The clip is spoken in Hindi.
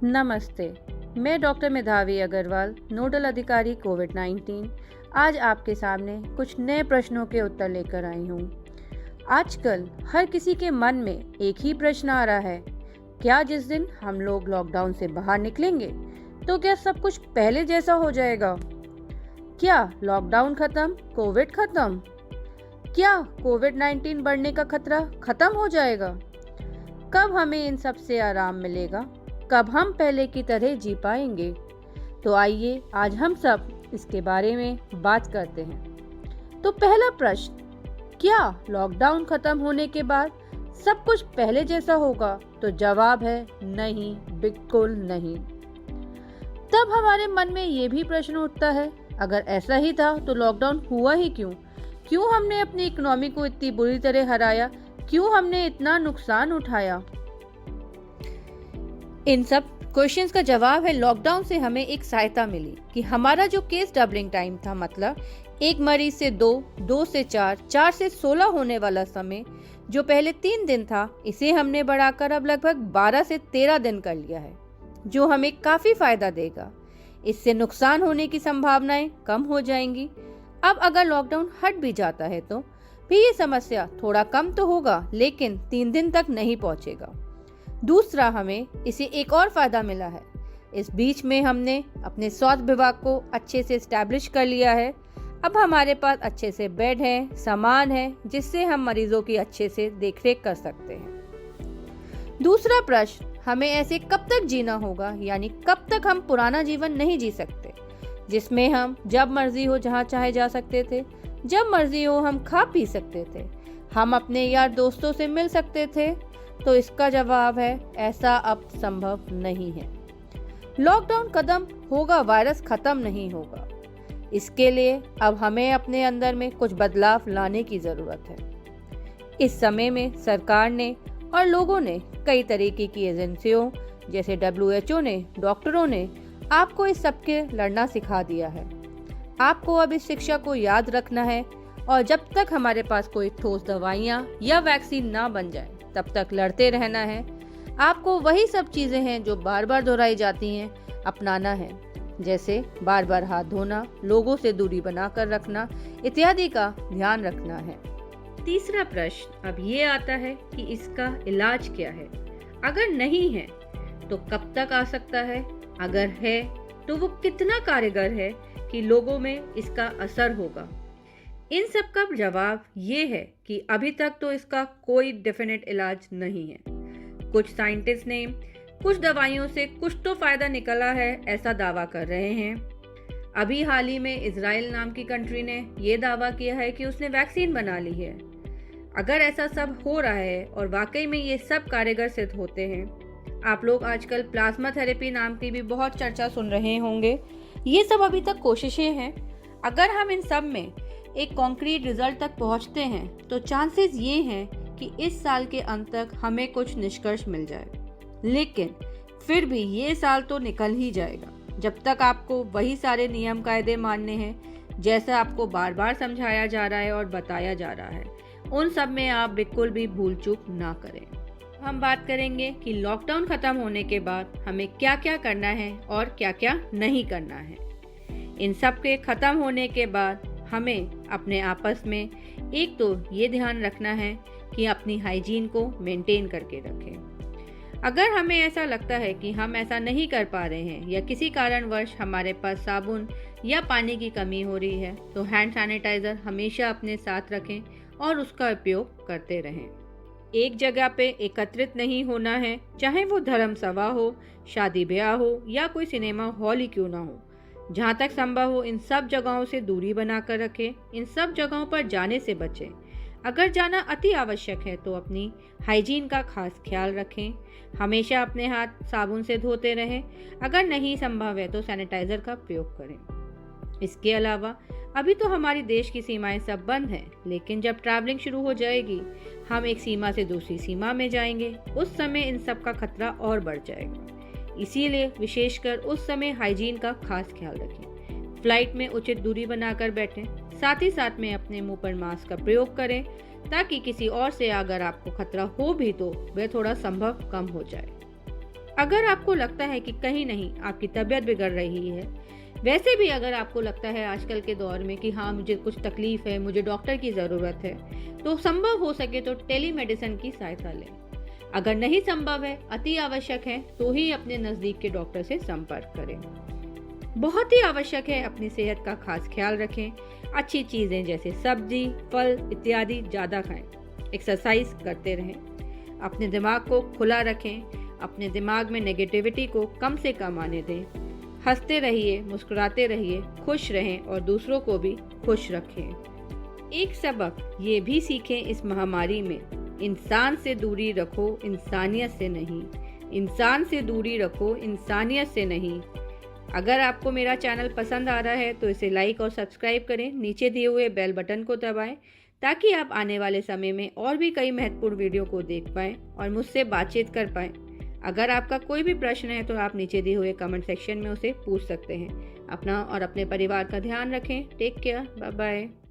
नमस्ते। मैं डॉक्टर मेधावी अग्रवाल, नोडल अधिकारी कोविड-19 आज आपके सामने कुछ नए प्रश्नों के उत्तर लेकर आई हूँ। आजकल हर किसी के मन में एक ही प्रश्न आ रहा है, क्या जिस दिन हम लोग लॉकडाउन से बाहर निकलेंगे तो क्या सब कुछ पहले जैसा हो जाएगा? क्या लॉकडाउन खत्म, कोविड खत्म? क्या कोविड-19 बढ़ने का खतरा खत्म हो जाएगा? कब हमें इन सब से आराम मिलेगा? कब हम पहले की तरह जी पाएंगे? तो आइए आज हम सब इसके बारे में बात करते हैं। तो पहला प्रश्न, क्या लॉकडाउन खत्म होने के बाद सब कुछ पहले जैसा होगा? तो जवाब है नहीं, बिल्कुल नहीं। तब हमारे मन में ये भी प्रश्न उठता है, अगर ऐसा ही था तो लॉकडाउन हुआ ही क्यों? क्यों हमने अपनी इकोनॉमी को इतनी बुरी तरह हराया? क्यों हमने इतना नुकसान उठाया? इन सब क्वेश्चंस का जवाब है, लॉकडाउन से हमें एक सहायता मिली कि हमारा जो केस डबलिंग टाइम था, मतलब एक मरीज से 2 से 4 से 16 होने वाला समय जो पहले 3 दिन था, इसे हमने बढ़ाकर अब लगभग 12 से 13 दिन कर लिया है, जो हमें काफी फायदा देगा। इससे नुकसान होने की संभावनाएं कम हो जाएंगी। अब अगर लॉकडाउन हट भी जाता है तो भी ये समस्या थोड़ा कम तो होगा, लेकिन 3 दिन तक नहीं पहुंचेगा। दूसरा, हमें इसे एक और फायदा मिला है। इस बीच में हमने अपने स्वास्थ्य विभाग को अच्छे से एस्टैब्लिश कर लिया है। अब हमारे पास अच्छे से बेड है, सामान है, जिससे हम मरीजों की अच्छे से देखरेख कर सकते हैं। दूसरा प्रश्न, हमें ऐसे कब तक जीना होगा, यानी कब तक हम पुराना जीवन नहीं जी सकते, जिसमें हम जब मर्जी हो जहाँ चाहे जा सकते थे, जब मर्जी हो हम खा पी सकते थे, हम अपने यार दोस्तों से मिल सकते थे? तो इसका जवाब है, ऐसा अब संभव नहीं है। लॉकडाउन खत्म होगा, वायरस खत्म नहीं होगा। इसके लिए अब हमें अपने अंदर में कुछ बदलाव लाने की जरूरत है। इस समय में सरकार ने और लोगों ने, कई तरीके की एजेंसियों जैसे WHO ने, डॉक्टरों ने आपको इस सबके लड़ना सिखा दिया है। आपको अब इस शिक्षा को याद रखना है और जब तक हमारे पास कोई ठोस दवाइयाँ या वैक्सीन ना बन जाए तब तक लड़ते रहना है। आपको वही सब चीजें हैं जो बार बार दोहराई जाती हैं, अपनाना है, जैसे बार बार हाथ धोना, लोगों से दूरी बनाकर रखना इत्यादि का ध्यान रखना है। तीसरा प्रश्न अब ये आता है कि इसका इलाज क्या है? अगर नहीं है तो कब तक आ सकता है? अगर है तो वो कितना कारगर है कि लोगों में इसका असर होगा? इन सब का जवाब ये है कि अभी तक तो इसका कोई डेफिनेट इलाज नहीं है। कुछ साइंटिस्ट ने कुछ दवाइयों से कुछ तो फायदा निकला है ऐसा दावा कर रहे हैं। अभी हाल ही में इजराइल नाम की कंट्री ने ये दावा किया है कि उसने वैक्सीन बना ली है। अगर ऐसा सब हो रहा है और वाकई में ये सब कारगर सिद्ध होते हैं, आप लोग आजकल प्लाज्मा थेरेपी नाम की भी बहुत चर्चा सुन रहे होंगे। ये सब अभी तक कोशिशें हैं। अगर हम इन सब में एक कॉन्क्रीट रिजल्ट तक पहुंचते हैं तो चांसेस ये हैं कि इस साल के अंत तक हमें कुछ निष्कर्ष मिल जाए। लेकिन फिर भी ये साल तो निकल ही जाएगा जब तक आपको वही सारे नियम कायदे मानने हैं, जैसा आपको बार बार समझाया जा रहा है और बताया जा रहा है। उन सब में आप बिल्कुल भी भूल चूक ना करें। हम बात करेंगे कि लॉकडाउन खत्म होने के बाद हमें क्या क्या करना है और क्या क्या नहीं करना है। इन सब के खत्म होने के बाद हमें अपने आपस में एक तो ये ध्यान रखना है कि अपनी हाइजीन को मेंटेन करके रखें। अगर हमें ऐसा लगता है कि हम ऐसा नहीं कर पा रहे हैं या किसी कारणवश हमारे पास साबुन या पानी की कमी हो रही है, तो हैंड सैनिटाइजर हमेशा अपने साथ रखें और उसका उपयोग करते रहें। एक जगह पे एकत्रित नहीं होना है, चाहे वो धर्म सभा हो, शादी ब्याह हो या कोई सिनेमा हॉल ही क्यों ना हो। जहाँ तक संभव हो इन सब जगहों से दूरी बनाकर रखें। इन सब जगहों पर जाने से बचें। अगर जाना अति आवश्यक है तो अपनी हाइजीन का खास ख्याल रखें। हमेशा अपने हाथ साबुन से धोते रहें। अगर नहीं संभव है तो सैनिटाइजर का प्रयोग करें। इसके अलावा अभी तो हमारी देश की सीमाएं सब बंद हैं, लेकिन जब ट्रैवलिंग शुरू हो जाएगी, हम एक सीमा से दूसरी सीमा में जाएंगे, उस समय इन सब का खतरा और बढ़ जाएगा। इसीलिए विशेषकर उस समय हाइजीन का खास ख्याल रखें। फ्लाइट में उचित दूरी बनाकर बैठें। साथ ही साथ में अपने मुंह पर मास्क का प्रयोग करें ताकि किसी और से अगर आपको खतरा हो भी तो वह थोड़ा संभव कम हो जाए। अगर आपको लगता है कि कहीं नहीं आपकी तबीयत बिगड़ रही है, वैसे भी अगर आपको लगता है आजकल के दौर में कि हाँ मुझे कुछ तकलीफ है, मुझे डॉक्टर की ज़रूरत है, तो संभव हो सके तो टेलीमेडिसिन की सहायता लें। अगर नहीं संभव है, अति आवश्यक है, तो ही अपने नज़दीक के डॉक्टर से संपर्क करें। बहुत ही आवश्यक है अपनी सेहत का खास ख्याल रखें। अच्छी चीज़ें जैसे सब्जी, फल इत्यादि ज़्यादा खाएं। एक्सरसाइज करते रहें। अपने दिमाग को खुला रखें। अपने दिमाग में नेगेटिविटी को कम से कम आने दें। हंसते रहिए, मुस्कुराते रहिए, खुश रहें और दूसरों को भी खुश रखें। एक सबक ये भी सीखें इस महामारी में, इंसान से दूरी रखो, इंसानियत से नहीं। इंसान से दूरी रखो, इंसानियत से नहीं। अगर आपको मेरा चैनल पसंद आ रहा है तो इसे लाइक और सब्सक्राइब करें। नीचे दिए हुए बेल बटन को दबाएं ताकि आप आने वाले समय में और भी कई महत्वपूर्ण वीडियो को देख पाएं और मुझसे बातचीत कर पाएं। अगर आपका कोई भी प्रश्न है तो आप नीचे दिए हुए कमेंट सेक्शन में उसे पूछ सकते हैं। अपना और अपने परिवार का ध्यान रखें। Take care, bye bye.